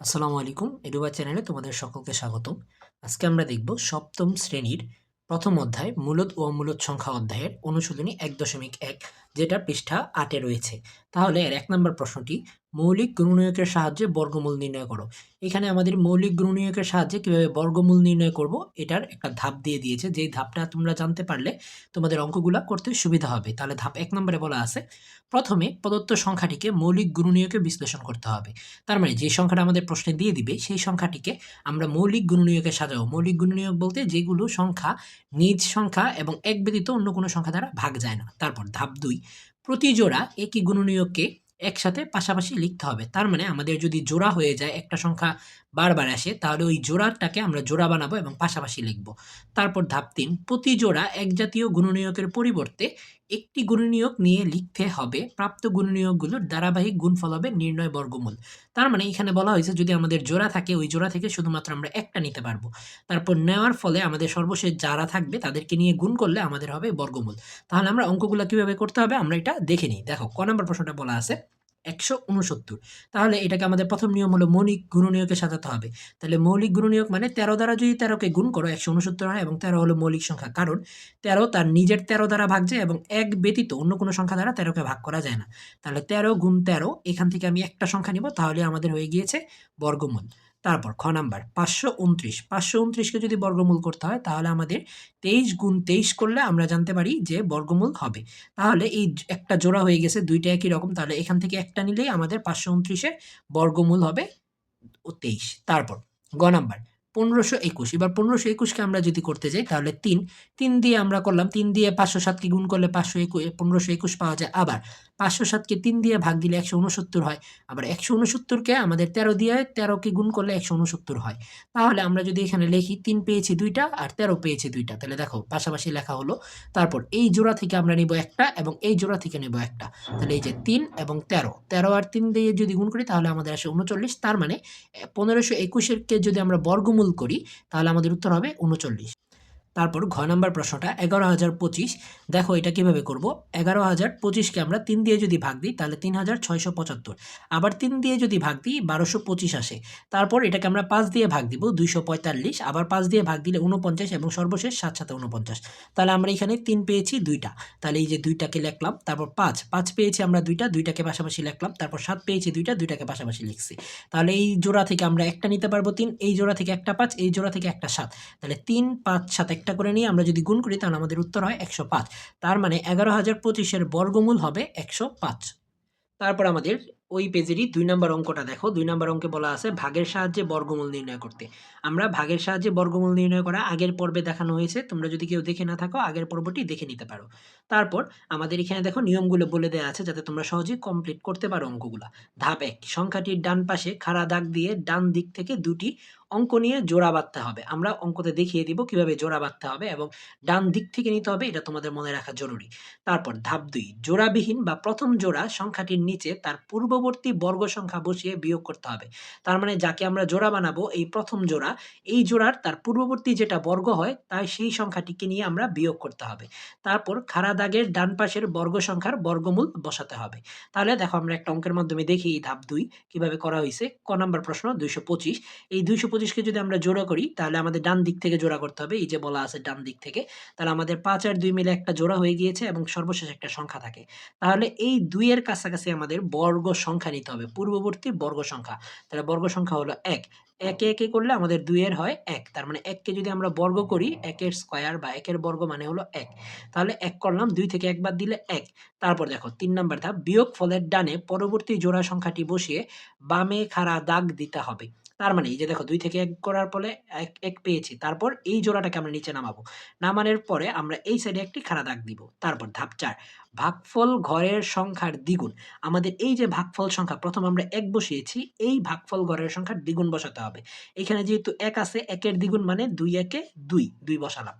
আসসালামু আলাইকুম এডুবা চ্যানেলে তোমাদের সকলকে স্বাগতম। আজকে আমরা দেখব সপ্তম শ্রেণীর প্রথম অধ্যায় মূলদ ও অমূলদ সংখ্যা অধ্যায়ের অনুশীলনী ১.১, যেটা পৃষ্ঠা ৮-এ রয়েছে। তাহলে এর ১ নম্বর প্রশ্নটি, মৌলিক গুণনীয়কের সাহায্যে বর্গমূল নির্ণয় করো। এখানে আমাদের মৌলিক গুণনীয়কের সাহায্যে কিভাবে বর্গমূল নির্ণয় করব এটার একটা ধাপ দিয়ে দিয়েছে, যেই ধাপটা তোমরা জানতে পারলে তোমাদের অঙ্কগুলা করতে সুবিধা হবে। তাহলে ধাপ ১ নম্বরে বলা আছে, প্রথমে প্রদত্ত সংখ্যাটিকে মৌলিক গুণনীয়কে বিশ্লেষণ করতে হবে। তার মানে যে সংখ্যাটা আমাদের প্রশ্নে দিয়ে দিবে সেই সংখ্যাটিকে আমরা মৌলিক গুণনীয়কে সাজাবো। মৌলিক গুণনীয়ক বলতে যেগুলো সংখ্যা নিজ সংখ্যা এবং এক ব্যতীত অন্য কোনো সংখ্যা দ্বারা ভাগ যায় না। তারপর ধাপ ২, প্রতি জোড়া একই গুণনীয়ককে একসাথে পাশাপাশি লিখতে হবে। তার মানে আমাদের যদি জোড়া হয়ে যায়, একটা সংখ্যা বারবার আসে, তাহলে ওই জোড়াটাকে আমরা জোড়া বানাবো এবং পাশাপাশি লিখব। তারপর ধাপ ৩, প্রতি জোড়া এক জাতীয় গুণনীয়কের পরিবর্তে একটি গুণনীয়ক নিয়ে লিখতে হবে। প্রাপ্ত গুণনীয়কগুলোর ধারাবাহিক গুণফল হবে নির্ণয় বর্গমূল। তার মানে এখানে বলা হয়েছে যদি আমাদের জোড়া থাকে, ওই জোড়া থেকে শুধুমাত্র আমরা একটা নিতে পারবো। তারপর নেওয়ার ফলে আমাদের সর্বশেষ যারা থাকবে তাদেরকে নিয়ে গুণ করলে আমাদের হবে বর্গমূল। তাহলে আমরা অঙ্কগুলো কিভাবে করতে হবে আমরা এটা দেখে নিই। দেখো ক নম্বর প্রশ্নটা বলা আছে ১৬৯। তাহলে এটাকে আমাদের প্রথম নিয়ম হলো মৌলিক গুণনীয়কে সাজাতে হবে। তাহলে মৌলিক গুণনীয়ক মানে ১৩ দ্বারা যদি ১৩কে গুণ করো ১৬৯ হয়, এবং ১৩ হলো মৌলিক সংখ্যা, কারণ ১৩ তার নিজের ১৩ দ্বারা ভাগ যায় এবং এক ব্যতীত অন্য কোনো সংখ্যা দ্বারা ১৩কে ভাগ করা যায় না। তাহলে ১৩ গুণ ১৩, এখান থেকে আমি একটা সংখ্যা নিব, তাহলে আমাদের হয়ে গিয়েছে বর্গমূল। তারপর খ নাম্বার ৫২৯। ৫২৯কে যদি বর্গমূল করতে হয় তাহলে আমাদের ২৩ গুণ ২৩ করলে আমরা জানতে পারি যে বর্গমূল হবে। তাহলে এই একটা জোড়া হয়ে গেছে, দুইটা একই রকম, তাহলে এখান থেকে একটা নিলেই আমাদের ৫২৯-এর বর্গমূল হবে ২৩। তারপর গ নাম্বার ১৫২১। এবার ১৫২১কে আমরা যদি করতে যাই তাহলে ৩ দিয়ে আমরা করলাম, ৩ দিয়ে ৫০৭কে গুণ করলে ১৫২১ পাওয়া যায়। আবার ৫০৭কে ৩ দিয়ে ভাগ দিলে ১৬৯ হয়। আবার ১৬৯কে আমাদের ১৩ দিয়ে ১৩কে গুণ করলে ১৬৯ হয়। তাহলে আমরা যদি এখানে লিখি ৩ পেয়েছি ২টা আর ১৩ পেয়েছি ২টা, তাহলে দেখো পাশাপাশি লেখা হলো। তারপর এই জোড়া থেকে আমরা নিব একটা এবং এই জোড়া থেকে নেব একটা। তাহলে এই যে ৩ এবং ১৩, ১৩ আর ৩ দিয়ে যদি গুণ করি তাহলে আমাদের আসে ৩৯। তার মানে ১৫২১-কে যদি আমরা বর্গমূল করি তাহলে আমাদের উত্তর হবে ৩৯। তারপর ঘ নাম্বার প্রশ্নটা ১১,০২৫। দেখো এটা কিভাবে করব। ১১,০২৫কে আমরা ৩ দিয়ে যদি ভাগ দিই তাহলে ৩,৬৭৫। আবার ৩ দিয়ে যদি ভাগ দিই ১২২৫ আসে। তারপর এটাকে আমরা ৫ দিয়ে ভাগ দিব ২৪৫। আবার ৫ দিয়ে ভাগ দিলে ৪৯ এবং সর্বশেষ ৭ ৭ ৪৯। তাহলে আমরা এখানে ৩ পেয়েছি ২টা, তাহলে এই যে ২টাকে লিখলাম। তারপর ৫ পেয়েছি আমরা ২টা, ২টাকে পাশাপাশি লিখলাম। তারপর ৭ পেয়েছি ২টা, ২টাকে পাশাপাশি লিখছি। তাহলে এই জোড়া থেকে আমরা একটা নিতে পারবো ৩, এই জোড়া থেকে একটা ৫, এই জোড়া থেকে একটা ৭। তাহলে ৩, ৫, ৭ একটা করে নিয়ে আমরা যদি গুণ করি তাহলে আমাদের উত্তর হয় ১০৫। তার মানে ১১,০২৫-এর বর্গমূল হবে ১০৫। তারপর আমাদের ওই পেজেরই ২ নাম্বার অঙ্কটা দেখো। ২ নাম্বার অঙ্কে বলা আছে ভাগের সাহায্যে বর্গমূল নির্ণয় করতে। আমরা ভাগের সাহায্যে বর্গমূল নির্ণয় করা আগের পর্বে দেখানো হয়েছে। তোমরা যদি কেউ দেখে না থাকো আগের পর্বটি দেখে নিতে পারো। তারপর আমাদের এখানে দেখো নিয়মগুলো বলে দেয়া আছে যাতে তোমরা সহজেই কমপ্লিট করতে পারো অঙ্কগুলা। ধাপ ১, সংখ্যাটির ডান পাশে খাড়া দাগ দিয়ে ডান দিক থেকে ২টি অঙ্ক নিয়ে জোড়া বাঁধতে হবে। আমরা অঙ্কতে দেখিয়ে দিব কিভাবে জোড়া বাঁধতে হবে এবং ডান দিক থেকে নিতে হবে, এটা তোমাদের মনে রাখা জরুরি। তারপর ধাপ ২, জোড়াবিহীন বা প্রথম জোড়া সংখ্যাটির নিচে তার পূর্ববর্তী বর্গ সংখ্যা বসিয়ে বিয়োগ করতে হবে। তার মানে যাকে আমরা জোড়া বানাবো, এই প্রথম জোড়া, এই জোড়ার তার পূর্ববর্তী যেটা বর্গ হয় তাই সেই সংখ্যাটিকে নিয়ে আমরা বিয়োগ করতে হবে। তারপর খাড়া দাগের ডান পাশের বর্গ সংখ্যার বর্গমূল বসাতে হবে। তাহলে দেখো আমরা একটা অঙ্কের মাধ্যমে দেখি এই ধাপ ২ কিভাবে করা হয়েছে। ক নাম্বার প্রশ্ন ২২৫। এই ২২৫কে যদি আমরা জোড়া করি তাহলে আমাদের ডান দিক থেকে জোড়া করতে হবে। এই যে বলা আছে ডান দিক থেকে, তাহলে আমাদের ৫ আর ২ মিলে একটা জোড়া হয়ে গিয়েছে এবং সর্বশেষ একটা সংখ্যা থাকে। তাহলে এই ২ এর কাছাকাছি আমাদের বর্গ সংখ্যা নিতে হবে, পূর্ববর্তী বর্গ সংখ্যা। তাহলে বর্গ সংখ্যা হলো ১। একে করলে আমাদের ২ এর হয় ১। তার মানে ১ কে যদি আমরা বর্গ করি, ১ এর স্কয়ার বা ১ এর বর্গ মানে হলো ১। তাহলে ১ করলাম, ২ থেকে ১ বাদ দিলে ১। তারপর দেখো ৩ নাম্বার ধাপ, বিয়োগফলের ডানে পরবর্তী জোড়া সংখ্যাটি বসিয়ে বামে খাড়া দাগ দিতে হবে। তার মানে এই যে দেখো ২ থেকে ১ করার ফলে ১ পেয়েছি। তারপর এই জোড়াটাকে আমরা নিচে নামাবো। নামানোর পরে আমরা এই সাইডে একটি খাড়া দাগ দিব। তারপর ধাপ ৪, ভাগফল ঘরের সংখ্যার দ্বিগুণ। আমাদের এই যে ভাগফল সংখ্যা, প্রথম আমরা ১ বসিয়েছি, এই ভাগফল ঘরের সংখ্যার দ্বিগুণ বসাতে হবে। এখানে যেহেতু ১ আছে, ১ এর দ্বিগুণ মানে ২ একে ২, ২ বসালাম।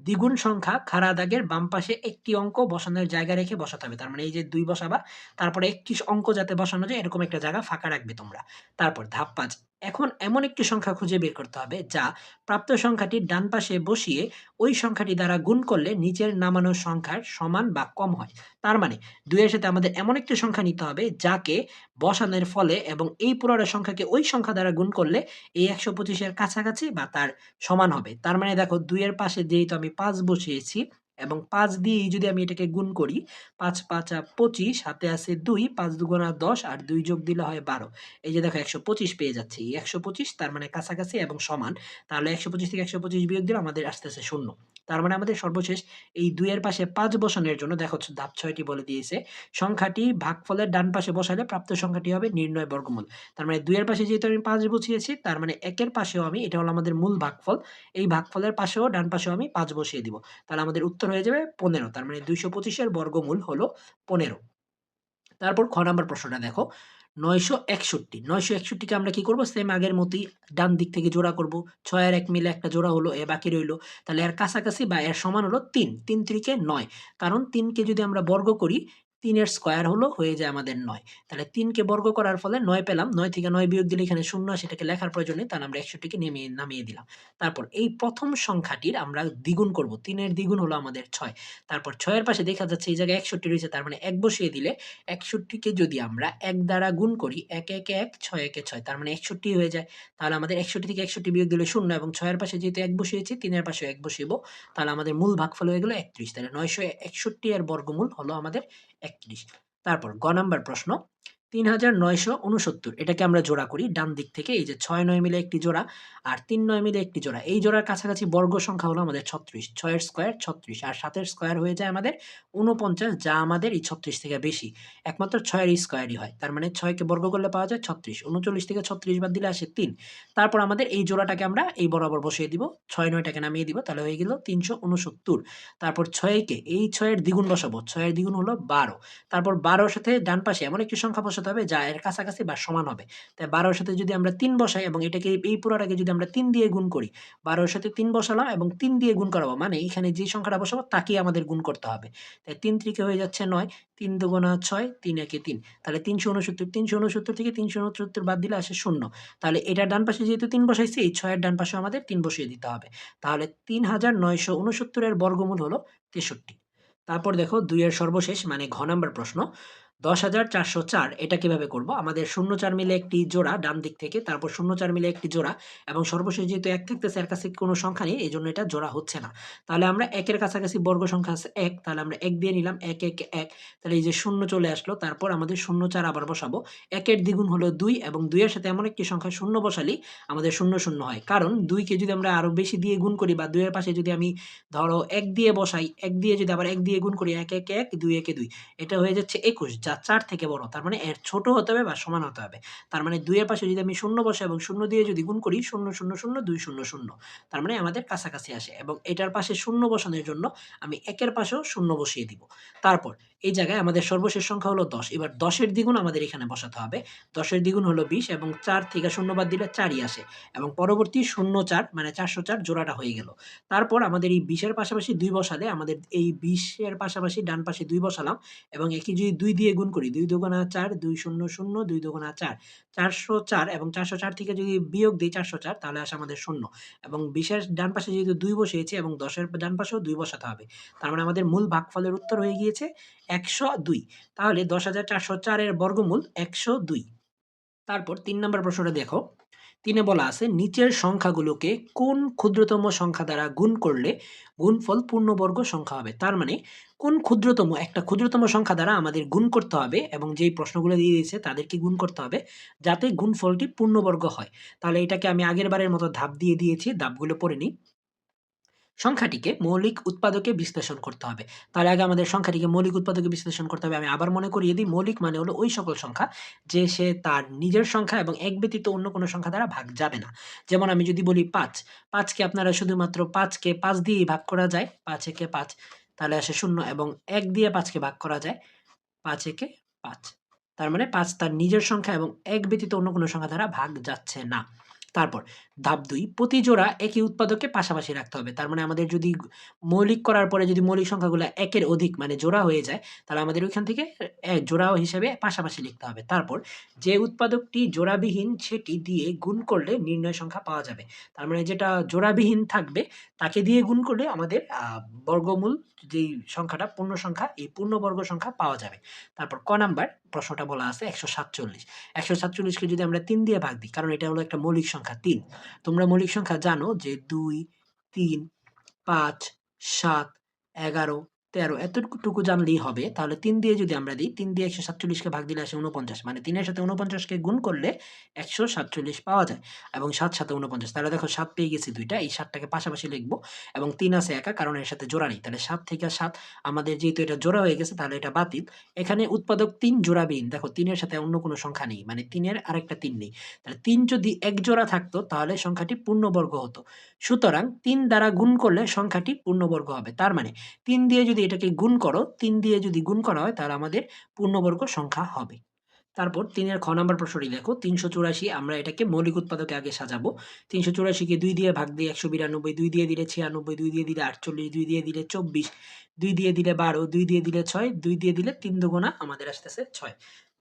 দ্বিগুণ সংখ্যা খাড়া দাগের বাম পাশে একটি অঙ্ক বসানোর জায়গা রেখে বসাতে হবে। তার মানে এই যে ২ বসাবা, তারপরে একটি অঙ্ক যাতে বসানো যায় এরকম একটা জায়গা ফাঁকা রাখবে তোমরা। তারপর ধাপ ৫, এখন এমন একটি সংখ্যা খুঁজে বের করতে হবে যা প্রাপ্ত সংখ্যাটির ডান পাশে বসিয়ে ওই সংখ্যাটি দ্বারা গুণ করলে নিচের নামানো সংখ্যার সমান বা কম হয়। তার মানে ২ এর সাথে আমাদের এমন একটি সংখ্যা নিতে হবে যাকে বসানোর ফলে এবং এই পুরোটা সংখ্যাকে ওই সংখ্যা দ্বারা গুণ করলে এই ১২৫ এর কাছাকাছি বা তার সমান হবে। তার মানে দেখো ২ এর পাশে যেহেতু আমি ৫ বসিয়েছি এবং ৫ দিয়েই যদি আমি এটাকে গুণ করি, ৫ ৫ ২৫, হাতে আছে ২, ৫ দুগুণা ১০ আর ২ যোগ দিলে হয় ১২। এই যে দেখো ১২৫ পেয়ে যাচ্ছি। এই ১২৫ তার মানে কাছাকাছি এবং সমান। তাহলে ১২৫ থেকে ১২৫ বিয়োগ দিলে আমাদের আসতেছে ০। তার মানে আমাদের সর্বশেষ এই ২ এর পাশে ৫ বসানোর জন্য দেখো ধাপ ৬ টি বলে দিয়েছে। সংখ্যাটি ভাগফলের ডান পাশে বসালে প্রাপ্ত সংখ্যাটি হবে নির্ণয় বর্গমূল। তার মানে ২ এর পাশে যেহেতু আমি ৫ বসিয়েছি, তার মানে ১ এর পাশেও আমি, এটা হলো আমাদের মূল ভাগফল। এই ভাগফলের পাশেও ডান পাশেও আমি ৫ বসিয়ে দিব। তাহলে আমাদের উত্তর হয়ে যাবে ১৫। তার মানে ২২৫ এর বর্গমূল হলো ১৫। তারপর খ নাম্বার প্রশ্নটা দেখো। ৯৬১, ৯৬১ কে আমরা কি করব? সেম আগের মতই ডান দিক থেকে জোড়া করব। ৬ আর ১ মিলে একটা জোড়া হলো, এ বাকি রইল। তাহলে এর কাছাকাছি বা এর সমান হলো ৩। ৩ ৩কে ৯। কারণ ৩ কে যদি আমরা বর্গ করি, ৩ এর স্কয়ার হলো হয়ে যায় আমাদের ৯। তাহলে ৩ কে বর্গ করার ফলে ৯ পেলাম। ৯ থেকে ৯ বিয়োগ দিলে এখানে ০ আসে, এটাকে লেখার প্রয়োজন নেই। তাহলে আমরা ৬১ কে নামিয়ে দিলাম। তারপর এই প্রথম সংখ্যাটির আমরা দ্বিগুণ করব। ৩ এর দ্বিগুণ হলো আমাদের ৬। তারপর ৬ এর পাশে দেখা যাচ্ছে এই জায়গায় ৬১ রয়েছে, তার মানে ১ বসিয়ে দিলে ৬১ কে যদি আমরা ১ দ্বারা গুণ করি, ১ ১ ১, ৬ ১ ৬, তার মানে ৬১ হয়ে যায়। তাহলে আমাদের ৬১ থেকে ৬১ বিয়োগ দিলে ০ এবং ৬ এর পাশে যেহেতু ১ বসিয়েছি, ৩ এর পাশেও ১ বসাবো। তাহলে আমাদের মূল ভাগফল হয়ে গেল ৩১। তাহলে ৯৬১ এর বর্গমূল হলো আমাদের ৩১। তারপর গ নাম্বার প্রশ্ন। ৩৯৬৯, এটাকে আমরা জোড়া করি ডান দিক থেকে। এই যে ৬ ৯ মিলে একটি জোড়া আর ৩ ৯ মিলে একটি জোড়া। এই জোড়ার কাছাকাছি বর্গ সংখ্যা হলো আমাদের ৩৬। ৬ এর স্কয়ার ৩৬ আর ৭ এর স্কয়ার হয়ে যায় আমাদের ৪৯, যা আমাদের এই ৩৬ থেকে বেশি। একমাত্র ৬ এর স্কয়ারই হয়। তার মানে ৬ কে বর্গ করলে পাওয়া যায় ৩৬। ৩৯ থেকে ৩৬ বাদ দিলে আসে ৩। তারপর আমাদের এই জোড়াটাকে আমরা এই বরাবর বসিয়ে দিব। ৬ ৯ টাকে নামিয়ে দিব। তাহলে হয়ে গেল ৩৬৯। তারপর ৬ কে এই ৬ এর দ্বিগুণ বসাবো। ৬ এর দ্বিগুণ হলো ১২। তারপর ১২ এর সাথে ডান পাশে এমন একটি সংখ্যা বসাতে হবে যা এর কাছাকাছি বা সমান হবে। তাই ১২ এর সাথে যদি আমরা ৩ বসাই এবং এটাকে এই পুরাটাকে যদি আমরা ৩ দিয়ে গুণ করি, ১২ এর সাথে ৩ বসালাম এবং ৩ দিয়ে গুণ করাবো। মানে এখানে যে সংখ্যাটা বসাবো তাকেই আমাদের গুণ করতে হবে। তাই ৩ ৩কে হয়ে যাচ্ছে ৯, ৩ দুগুণা ৬, ৩ একে ৩। তাহলে ৩৬৯, ৩৬৯ থেকে ৩৬৯ বাদ দিলে আসে ০। তাহলে এটার ডান পাশে যেহেতু ৩ বসাইছি, এই ৬ এর ডান পাশেও আমাদের ৩ বসিয়ে দিতে হবে। তাহলে ৩৯৬৯ এর বর্গমূল হলো ৬৩। তারপর দেখো ২ এর সর্বশেষ মানে ঘ নাম্বার প্রশ্ন। ১০,৪০৪, এটা কিভাবে করব? আমাদের ০৪ মিলে একটি জোড়া ডান দিক থেকে, তারপর ০৪ মিলে একটি জোড়া এবং সর্বশেষ যেহেতু ১ থাকতেছে, এর কাছে কোনো সংখ্যা নেই, এজন্য এটা জোড়া হচ্ছে না। তাহলে আমরা ১ এর কাছাকাছি বর্গ সংখ্যা আছে ১, তাহলে আমরা ১ দিয়ে নিলাম, ১ ১ ১। তাহলে এই যে ০ চলে আসলো, তারপর আমাদের ০৪ আবার বসাবো। ১ এর দ্বিগুণ হলো ২ এবং ২ এর সাথে এমন একটি সংখ্যা ০ বসালেই আমাদের ০ হয়। কারণ ২ কে যদি আমরা আরো বেশি দিয়ে গুণ করি বা ২ এর পাশে যদি আমি ধরো ১ দিয়ে বসাই, ১ দিয়ে যদি আবার ১ দিয়ে গুণ করি, ১ ১ ১, ২ একে ২, এটা হয়ে যাচ্ছে ২১, যা ৪ থেকে বড়। তার মানে এর ছোট হতে হবে বা সমান হতে হবে। তার মানে ২ এর পাশে যদি আমি ০ বসাই এবং ০ দিয়ে যদি গুণ করি, ০ ০ ০ ২ ০ ০, তার মানে আমাদের কাছাকাছি আসে এবং এটার পাশে ০ বসানোর জন্য আমি ১ এর পাশেও ০ বসিয়ে দিব। তারপর এই জায়গায় আমাদের সর্বশেষ সংখ্যা হলো ১০। এবার ১০ এর দ্বিগুণ আমাদের এখানে বসাতে হবে। ১০ এর দ্বিগুণ হলো ২০ এবং ৪ থেকে ০ বাদ দিলে ৪ ই আসে এবং পরবর্তী ০৪ মানে ৪০৪ জোড়াটা হয়ে গেল। তারপর আমাদের এই ২০ এর পাশাপাশি ২ বসালে আমাদের এই ২০ এর পাশাপাশি ডান পাশে ২ বসালাম এবং একে যদি ২ দিয়ে গুণ করি, ২ দুগুণা ৪, ২ ০ ০, ২ দুগুণা ৪, ৪০৪ এবং ৪০৪ থেকে যদি বিয়োগ দেই ৪০৪, তাহলে আসে আমাদের ০ এবং ২০ এর ডান পাশে যেহেতু ২ বসিয়েছি এবং ১০ এর ডান পাশেও ২ বসাতে হবে। তার মানে আমাদের মূল ভাগফলের উত্তর হয়ে গিয়েছে ১০২। তাহলে ১০,৪০৪ এর বর্গমূল ১০২। তারপর ৩ নাম্বার প্রশ্নটা দেখো। ৩ এ বলা আছে নিচের সংখ্যাগুলোকে কোন ক্ষুদ্রতম সংখ্যা দ্বারা গুণ করলে গুণফল পূর্ণবর্গ সংখ্যা হবে? তার মানে কোন একটা ক্ষুদ্রতম সংখ্যা দ্বারা আমাদের গুণ করতে হবে এবং যেই প্রশ্নগুলো দিয়ে দিয়েছে তাদেরকে গুণ করতে হবে যাতে গুণফলটি পূর্ণবর্গ হয়। তাহলে এটাকে আমি আগের বারের মতো ধাপ দিয়ে দিয়েছি, ধাপগুলো পড়ে নিই। সংখ্যাটিকে মৌলিক উৎপাদকে বিশ্লেষণ করতে হবে। তার আগে আমাদের সংখ্যাটিকে মৌলিক উৎপাদকে বিশ্লেষণ করতে হবে। আমি আবার মনে করিয়ে দিই, মৌলিক মানে হলো ওই সকল সংখ্যা যে সে তার নিজের সংখ্যা এবং এক ব্যতীত অন্য কোনো সংখ্যা দ্বারা ভাগ যাবে না। যেমন আমি যদি বলি ৫, ৫ কে আপনারা শুধুমাত্র ৫ কে ৫ দিয়েই ভাগ করা যায়। ৫ একে ৫, তাহলে আসে ০ এবং ১ দিয়ে ৫ কে ভাগ করা যায়। ৫ একে ৫। তার মানে ৫ তার নিজের সংখ্যা এবং এক ব্যতীত অন্য কোনো সংখ্যা দ্বারা ভাগ যাচ্ছে না। তারপর ধাপ ২, প্রতি জোড়া একই উৎপাদককে পাশাপাশি রাখতে হবে। তার মানে আমাদের যদি মৌলিক করার পরে যদি মৌলিক সংখ্যাগুলা ১ এর অধিক মানে জোড়া হয়ে যায়, তাহলে আমাদের ওইখান থেকে জোড়া হিসেবে পাশাপাশি লিখতে হবে। তারপর যে উৎপাদকটি জোড়াবিহীন সেটি দিয়ে গুণ করলে নির্ণয় সংখ্যা পাওয়া যাবে। তার মানে যেটা জোড়াবিহীন থাকবে তাকে দিয়ে গুণ করলে আমাদের বর্গমূল যেই সংখ্যাটা পূর্ণ সংখ্যা, এই পূর্ণবর্গ সংখ্যা পাওয়া যাবে। তারপর ক নাম্বার প্রশ্নটা বলা আছে ১৪৭। ১৪৭ কে যদি আমরা ৩ দিয়ে ভাগ দিই, কারণ এটা হলো একটা মৌলিক সংখ্যা ৩। তোমরা মৌলিক সংখ্যা জানো যে ২, ৩, ৫, ৭, ১১, ১৩ এতটুকু জানলেই হবে। তাহলে ৩ দিয়ে যদি আমরা দিই, ৩ দিয়ে ১৪৭ কে ভাগ দিলে আসে ৪৯। মানে ৩ এর সাথে ৪৯ কে গুণ করলে ১৪৭ পাওয়া যায় এবং ৭ ৭ ৪৯। তাহলে দেখো ৭ পেয়ে গেছি ২ টা। এই ৭ টাকে পাশাপাশি লিখব এবং ৩ আছে একা, কারণ এর সাথে জোড়া নেই। তাহলে ৭ থেকে ৭ আমাদের যেহেতু এটা জোড়া হয়ে গেছে তাহলে এটা বাতিল। এখানে উৎপাদক ৩ জোড়াবিহীন। দেখো ৩ এর সাথে অন্য কোনো সংখ্যা নেই। মানে ৩ এর আরেকটা ৩ নেই। তাহলে ৩ যদি এক জোড়া থাকতো তাহলে সংখ্যাটি পূর্ণবর্গ হতো। সুতরাং ৩ দ্বারা গুণ করলে সংখ্যাটি পূর্ণবর্গ হবে। তার মানে ৩ দিয়ে যদি এটাকে গুণ করো, ৩ দিয়ে যদি গুণ করা হয় তাহলে আমাদের পূর্ণবর্গ সংখ্যা হবে। তারপর ৩ এর খ নাম্বার প্রশ্নটি দেখো, ৩৮৪ আমরা এটাকে মৌলিক উৎপাদকে আগে সাজাবো। ৩৮৪ কে ২ দিয়ে ভাগ দিয়ে ১৯২, ২ দিয়ে দিলে ৯৬, ২ দিয়ে দিলে ৪৮, ২ দিয়ে দিলে ২৪, ২ দিয়ে দিলে ১২, ২ দিয়ে দিলে ৬, ২ দিয়ে দিলে ৩ দুগুণা আমাদের আসতেছে ৬।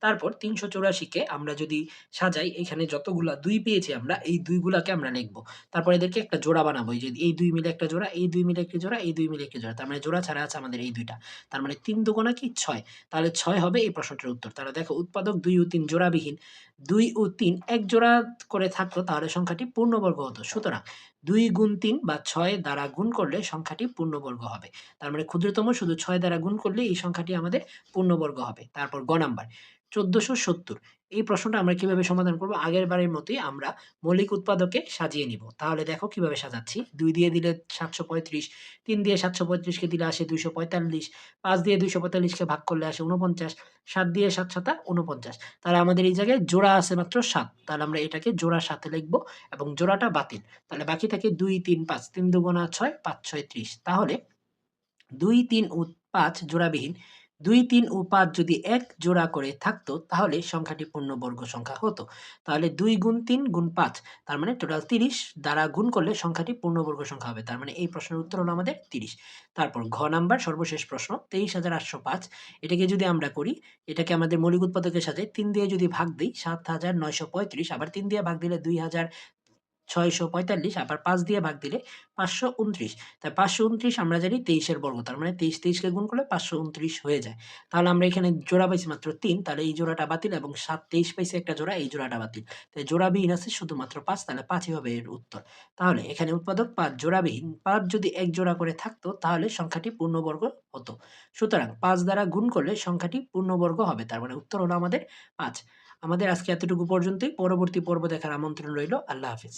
তারপর ৩৮৪ কে আমরা যদি সাজাই, এখানে যতগুলা ২ পেয়েছি আমরা, এই ২ গুলাকে আমরা লিখব। তারপর এদেরকে একটা জোড়া বানাবো। এই যে এই ২ মিলে একটা জোড়া, এই ২ মিলে একটি জোড়া, এই ২ মিলে একটি জোড়া। তার মানে জোড়া ছাড়া আছে আমাদের এই ২ টা। তার মানে ৩ দুগুণা কি ৬। তাহলে ৬ হবে এই প্রশ্নটির উত্তর। তাহলে দেখো উৎপাদক ২ ও ৩ জোড়াবিহীন। ২ ও ৩ এক জোড়া করে থাকতো তাহলে সংখ্যাটি পূর্ণবর্গ হতো। সুতরাং ২ গুণ ৩ বা ৬ দ্বারা গুণ করলে সংখ্যাটি পূর্ণবর্গ হবে। তার মানে ক্ষুদ্রতম শুধু ৬ দ্বারা গুণ করলে এই সংখ্যাটি আমাদের পূর্ণবর্গ হবে। তারপর গ নাম্বার ১৪৭০। এই প্রশ্নটা আমরা কিভাবে সমাধান করব? আগের বারের মতোই আমরা মৌলিক উৎপাদকে সাজিয়ে নিব। তাহলে দেখো কিভাবে সাজাচ্ছি। ২ দিয়ে দিলে ৭৩৫, ৩ দিয়ে ৭৩৫ কে দিলে আসে ২৪৫, ৫ দিয়ে ২৪৫ কে ভাগ করলে আসে ৪৯, ৭ দিয়ে ৭ ৭ ৪৯। তাহলে আমাদের এই জায়গায় জোড়া আছে মাত্র ৭। তাহলে আমরা এটাকে জোড়ার সাথে লিখব এবং জোড়াটা বাতিল। তাহলে বাকি থাকে ২, ৩, ৫। ৩ দুগুণা ৬, ৫ ৬ ৩০। তাহলে ২, ৩ ও ৫ জোড়াবিহীন। ২, ৩ ও ৫ যদি এক জোড়া করে থাকতো তাহলে সংখ্যাটি পূর্ণবর্গ সংখ্যা হতো। তাহলে ২ গুণ ৩ গুণ ৫, তার মানে টোটাল ৩০ দ্বারা গুণ করলে সংখ্যাটি পূর্ণবর্গ সংখ্যা হবে। তার মানে এই প্রশ্নের উত্তর হলো আমাদের ৩০। তারপর ঘ নাম্বার সর্বশেষ প্রশ্ন ২৩৮০৫। এটাকে যদি আমরা করি, এটাকে আমাদের মৌলিক উৎপাদকে সাজাই। ৩ দিয়ে যদি ভাগ দেই ৭৯৩৫, আবার ৩ দিয়ে ভাগ দিলে ২৬৪৫, আবার ৫ দিয়ে ভাগ দিলে ৫২৯। তাই ৫২৯ আমরা জানি ২৩ এর বর্গ। তার মানে ২৩ ২৩ কে গুণ করলে ৫২৯ হয়ে যায়। তাহলে আমরা এখানে জোড়া পাইছি মাত্র ৩, তাহলে এই জোড়াটা বাতিল এবং ৭ ২৩ পাইছি একটা জোড়া, এই জোড়াটা বাতিল। তাই জোড়াবিহীন আছে শুধুমাত্র ৫, তাহলে ৫ই হবে এর উত্তর। তাহলে এখানে উৎপাদক ৫ জোড়াবিহীন। ৫ যদি এক জোড়া করে থাকতো তাহলে সংখ্যাটি পূর্ণবর্গ হতো। সুতরাং ৫ দ্বারা গুণ করলে সংখ্যাটি পূর্ণবর্গ হবে। তার মানে উত্তর হলো আমাদের ৫। আমাদের আজকে এতটুকু পর্যন্তই। পরবর্তী পর্ব দেখার আমন্ত্রণ রইল। আল্লাহ হাফেজ।